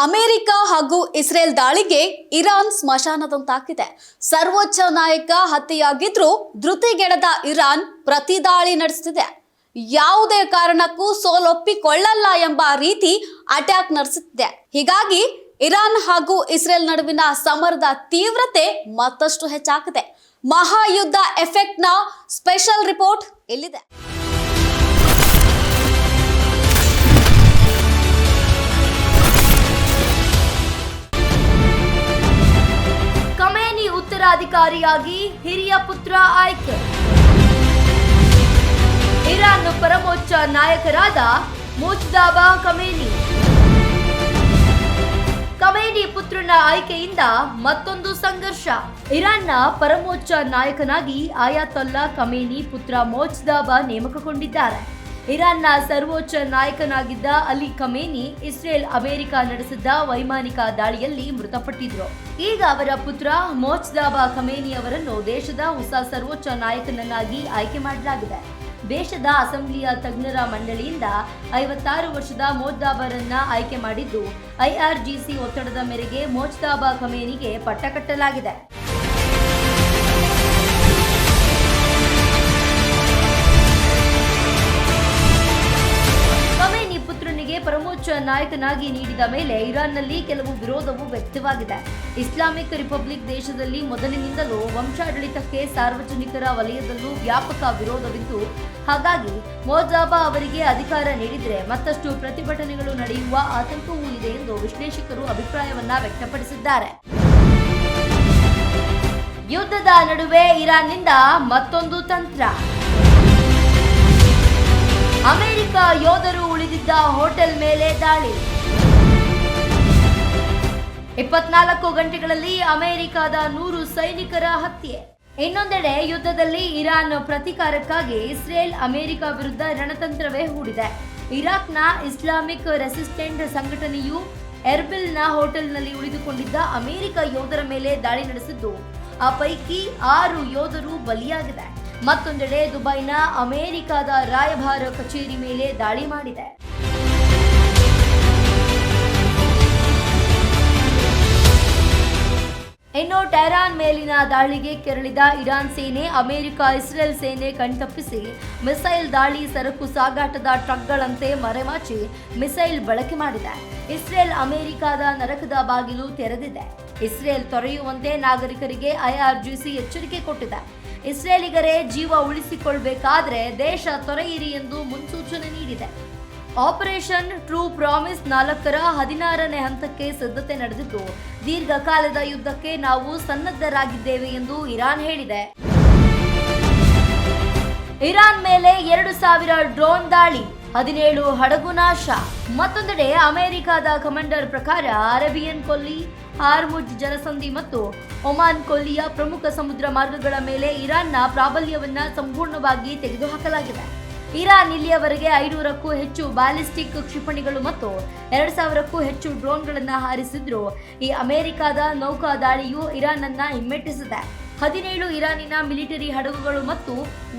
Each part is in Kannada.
ಅಮೆರಿಕ ಹಾಗೂ ಇಸ್ರೇಲ್ ದಾಳಿಗೆ ಇರಾನ್ ಸ್ಮಶಾನದಂತಾಗಿದೆ. ಸರ್ವೋಚ್ಚ ನಾಯಕ ಹತ್ಯೆಯಾಗಿದ್ರೂ ಧೃತಿಗೆಡದ ಇರಾನ್ ಪ್ರತಿ ದಾಳಿ ನಡೆಸುತ್ತಿದೆ. ಯಾವುದೇ ಕಾರಣಕ್ಕೂ ಸೋಲೊಪ್ಪಿಕೊಳ್ಳಲ್ಲ ಎಂಬ ರೀತಿ ಅಟ್ಯಾಕ್ ನಡೆಸುತ್ತಿದೆ. ಹೀಗಾಗಿ ಇರಾನ್ ಹಾಗೂ ಇಸ್ರೇಲ್ ನಡುವಿನ ಸಮರದ ತೀವ್ರತೆ ಮತ್ತಷ್ಟು ಹೆಚ್ಚಾಗಿದೆ. ಮಹಾಯುದ್ಧ ಎಫೆಕ್ಟ್ನ ಸ್ಪೆಷಲ್ ರಿಪೋರ್ಟ್ ಇಲ್ಲಿದೆ. ಖಮೇನಿ ಉತ್ತರಾಧಿಕಾರಿಯಾಗಿ ಹಿರಿಯ ಪುತ್ರ ಆಯ್ಕೆ. ಇರಾನ್ ಪರಮೋಚ್ಚ ನಾಯಕರಾದ ಮುಜ್ತಬಾ ಖಮೇನಿ. ಖಮೇನಿ ಪುತ್ರನ ಆಯ್ಕೆಯಿಂದ ಮತ್ತೊಂದು ಸಂಘರ್ಷ. ಇರಾನ್ನ ಪರಮೋಚ್ಚ ನಾಯಕನಾಗಿ ಆಯತೊಲ್ಲಾ ಖಮೇನಿ ಪುತ್ರ ಮುಜ್ತಬಾ ನೇಮಕಗೊಂಡಿದ್ದಾರೆ. ಇರಾನ್ನ ಸರ್ವೋಚ್ಚ ನಾಯಕನಾಗಿದ್ದ ಅಲಿ ಖಮೇನಿ ಇಸ್ರೇಲ್ ಅಮೆರಿಕ ನಡೆಸಿದ್ದ ವೈಮಾನಿಕ ದಾಳಿಯಲ್ಲಿ ಮೃತಪಟ್ಟಿದ್ರು. ಈಗ ಅವರ ಪುತ್ರ ಮುಜ್ತಬಾ ಖಮೇನಿ ಅವರನ್ನು ದೇಶದ ಹೊಸ ಸರ್ವೋಚ್ಚ ನಾಯಕನನ್ನಾಗಿ ಆಯ್ಕೆ ಮಾಡಲಾಗಿದೆ. ದೇಶದ ಅಸೆಂಬ್ಲಿಯ ತಜ್ಞರ ಮಂಡಳಿಯಿಂದ 56 ವರ್ಷದ ಮುಜ್ತಬಾರನ್ನ ಆಯ್ಕೆ ಮಾಡಿದ್ದು, ಐಆರ್ಜಿಸಿ ಒತ್ತಡದ ಮೇರೆಗೆ ಮುಜ್ತಬಾ ಖಮೇನಿಗೆ ಪಟ್ಟ ಕಟ್ಟಲಾಗಿದೆ. ಖಮೇನಿ ಪುತ್ರನಿಗೆ ಪರಮೋಚ್ಚ ನಾಯಕನಾಗಿ ನೀಡಿದ ಮೇಲೆ ಇರಾನ್ನಲ್ಲಿ ಕೆಲವು ವಿರೋಧವು ವ್ಯಕ್ತವಾಗಿದೆ. ಇಸ್ಲಾಮಿಕ್ ರಿಪಬ್ಲಿಕ್ ದೇಶದಲ್ಲಿ ಮೊದಲಿನಿಂದಲೂ ವಂಶಾಡಳಿತಕ್ಕೆ ಸಾರ್ವಜನಿಕರ ವಲಯದಲ್ಲೂ ವ್ಯಾಪಕ ವಿರೋಧವಿದ್ದು, ಹಾಗಾಗಿ ಮುಜ್ತಬಾ ಅವರಿಗೆ ಅಧಿಕಾರ ನೀಡಿದರೆ ಮತ್ತಷ್ಟು ಪ್ರತಿಭಟನೆಗಳು ನಡೆಯುವ ಆತಂಕವೂ ಇದೆ ಎಂದು ವಿಶ್ಲೇಷಕರು ಅಭಿಪ್ರಾಯವನ್ನ ವ್ಯಕ್ತಪಡಿಸಿದ್ದಾರೆ. ಯುದ್ಧದ ನಡುವೆ ಇರಾನ್ನಿಂದ ಮತ್ತೊಂದು ತಂತ್ರ. ಅಮೆರಿಕ ಯೋಧರು ಉಳಿದಿದ್ದ ಹೋಟೆಲ್ ಮೇಲೆ ದಾಳಿ. 24 ಗಂಟೆಗಳಲ್ಲಿ ಅಮೆರಿಕದ 100 ಸೈನಿಕರ ಹತ್ಯೆ. ಇನ್ನೊಂದೆಡೆ ಯುದ್ಧದಲ್ಲಿ ಇರಾನ್ ಪ್ರತೀಕಾರಕ್ಕಾಗಿ ಇಸ್ರೇಲ್ ಅಮೆರಿಕ ವಿರುದ್ಧ ರಣತಂತ್ರವೇ ಹೂಡಿದೆ. ಇರಾಕ್ನ ಇಸ್ಲಾಮಿಕ್ ರೆಸಿಸ್ಟೆಂಟ್ ಸಂಘಟನೆಯು ಎರ್ಬಿಲ್ನ ಹೋಟೆಲ್ನಲ್ಲಿ ಉಳಿದುಕೊಂಡಿದ್ದ ಅಮೆರಿಕ ಯೋಧರ ಮೇಲೆ ದಾಳಿ ನಡೆಸಿದ್ದು, ಆ ಪೈಕಿ 6 ಯೋಧರು ಬಲಿಯಾಗಿದೆ. ಮತ್ತೊಂದೆಡೆ ದುಬೈನ ಅಮೆರಿಕದ ರಾಯಭಾರ ಕಚೇರಿ ಮೇಲೆ ದಾಳಿ ಮಾಡಿದೆ. ಇನ್ನು ಟೆಹರಾನ್ ಮೇಲಿನ ದಾಳಿಗೆ ಕೆರಳಿದ ಇರಾನ್ ಸೇನೆ ಅಮೆರಿಕ ಇಸ್ರೇಲ್ ಸೇನೆ ಕಣ್ತಪ್ಪಿಸಿ ಮಿಸೈಲ್ ದಾಳಿ ಸರಕು ಸಾಗಾಟದ ಟ್ರಕ್ಗಳಂತೆ ಮರೆಮಾಚಿ ಮಿಸೈಲ್ ಬಳಕೆ ಮಾಡಿದೆ. ಇಸ್ರೇಲ್ ಅಮೆರಿಕದ ನರಕದ ಬಾಗಿಲು ತೆರೆದಿದೆ. ಇಸ್ರೇಲ್ ತೊರೆಯುವಂತೆ ನಾಗರಿಕರಿಗೆ ಐಆರ್ಜಿಸಿ ಎಚ್ಚರಿಕೆ ಕೊಟ್ಟಿದೆ. ಇಸ್ರೇಲಿಗರೇ ಜೀವ ಉಳಿಸಿಕೊಳ್ಳಬೇಕಾದ್ರೆ ದೇಶ ತೊರೆಯಿರಿ ಎಂದು ಮುನ್ಸೂಚನೆ ನೀಡಿದೆ. ಆಪರೇಷನ್ ಟ್ರೂ ಪ್ರಾಮಿಸ್ 4ರ 16ನೇ ಹಂತಕ್ಕೆ ಸಿದ್ಧತೆ ನಡೆದಿದ್ದು, ದೀರ್ಘಕಾಲದ ಯುದ್ಧಕ್ಕೆ ನಾವು ಸನ್ನದ್ಧರಾಗಿದ್ದೇವೆ ಎಂದು ಇರಾನ್ ಹೇಳಿದೆ. ಇರಾನ್ ಮೇಲೆ 2000 ಡ್ರೋನ್ ದಾಳಿ, 17 ಹಡಗು ನಾಶ. ಮತ್ತೊಂದೆಡೆ ಅಮೆರಿಕದ ಕಮಾಂಡರ್ ಪ್ರಕಾರ ಅರೇಬಿಯನ್ ಕೊಲ್ಲಿ, ಹಾರ್ಮುಜ್ ಜಲಸಂಧಿ ಮತ್ತು ಒಮಾನ್ ಕೊಲ್ಲಿಯ ಪ್ರಮುಖ ಸಮುದ್ರ ಮಾರ್ಗಗಳ ಮೇಲೆ ಇರಾನ್ನ ಪ್ರಾಬಲ್ಯವನ್ನ ಸಂಪೂರ್ಣವಾಗಿ ತೆಗೆದುಹಾಕಲಾಗಿದೆ. ಇರಾನ್ ಇಲ್ಲಿಯವರೆಗೆ 500ಕ್ಕೂ ಹೆಚ್ಚು ಬ್ಯಾಲಿಸ್ಟಿಕ್ ಕ್ಷಿಪಣಿಗಳು ಮತ್ತು 2000ಕ್ಕೂ ಹೆಚ್ಚು ಡ್ರೋನ್ಗಳನ್ನು ಹಾರಿಸಿದ್ರು. ಈ ಅಮೆರಿಕದ ನೌಕಾ ದಾಳಿಯು ಇರಾನ್ ಅನ್ನ ಹಿಮ್ಮೆಟ್ಟಿಸಿದೆ. 17 ಇರಾನಿನ ಮಿಲಿಟರಿ ಹಡಗುಗಳು ಮತ್ತು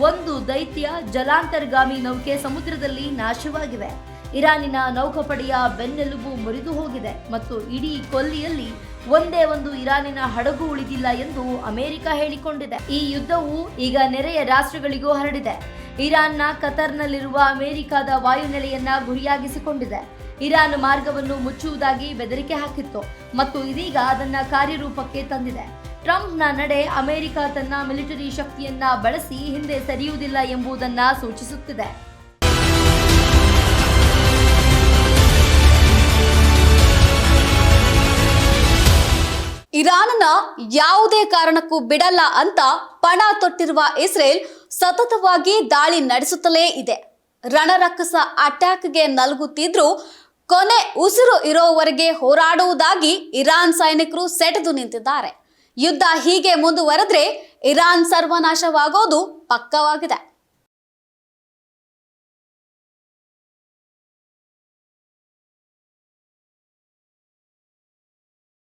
1 ದೈತ್ಯ ಜಲಾಂತರ್ಗಾಮಿ ನೌಕೆ ಸಮುದ್ರದಲ್ಲಿ ನಾಶವಾಗಿವೆ. ಇರಾನಿನ ನೌಕಾಪಡೆಯ ಬೆನ್ನೆಲುಬು ಮುರಿದು ಹೋಗಿದೆ ಮತ್ತು ಇಡೀ ಕೊಲ್ಲಿಯಲ್ಲಿ ಒಂದೇ ಒಂದು ಇರಾನಿನ ಹಡಗು ಉಳಿದಿಲ್ಲ ಎಂದು ಅಮೆರಿಕ ಹೇಳಿಕೊಂಡಿದೆ. ಈ ಯುದ್ಧವು ಈಗ ನೆರೆಯ ರಾಷ್ಟ್ರಗಳಿಗೂ ಹರಡಿದೆ. ಇರಾನ್ನ ಕತರ್ನಲ್ಲಿರುವ ಅಮೆರಿಕದ ವಾಯುನೆಲೆಯನ್ನ ಗುರಿಯಾಗಿಸಿಕೊಂಡಿದೆ. ಇರಾನ್ ಮಾರ್ಗವನ್ನು ಮುಚ್ಚುವುದಾಗಿ ಬೆದರಿಕೆ ಹಾಕಿತ್ತು ಮತ್ತು ಇದೀಗ ಅದನ್ನ ಕಾರ್ಯರೂಪಕ್ಕೆ ತಂದಿದೆ. ಟ್ರಂಪ್ನ ನಡೆ ಅಮೆರಿಕ ತನ್ನ ಮಿಲಿಟರಿ ಶಕ್ತಿಯನ್ನ ಬಳಸಿ ಹಿಂದೆ ಸರಿಯುವುದಿಲ್ಲ ಎಂಬುದನ್ನ ಸೂಚಿಸುತ್ತಿದೆ. ಇರಾನ್ನ ಯಾವುದೇ ಕಾರಣಕ್ಕೂ ಬಿಡಲ್ಲ ಅಂತ ಪಣ ತೊಟ್ಟಿರುವ ಇಸ್ರೇಲ್ ಸತತವಾಗಿ ದಾಳಿ ನಡೆಸುತ್ತಲೇ ಇದೆ. ರಣರಕ್ಕಸ ಅಟ್ಯಾಕ್ಗೆ ನಲುಗುತ್ತಿದ್ರೂ ಕೊನೆ ಉಸಿರು ಇರೋವರೆಗೆ ಹೋರಾಡುವುದಾಗಿ ಇರಾನ್ ಸೈನಿಕರು ಸೆಟೆದು ನಿಂತಿದ್ದಾರೆ. ಯುದ್ಧ ಹೀಗೆ ಮುಂದುವರೆದ್ರೆ ಇರಾನ್ ಸರ್ವನಾಶವಾಗೋದು ಪಕ್ಕವಾಗಿದೆ.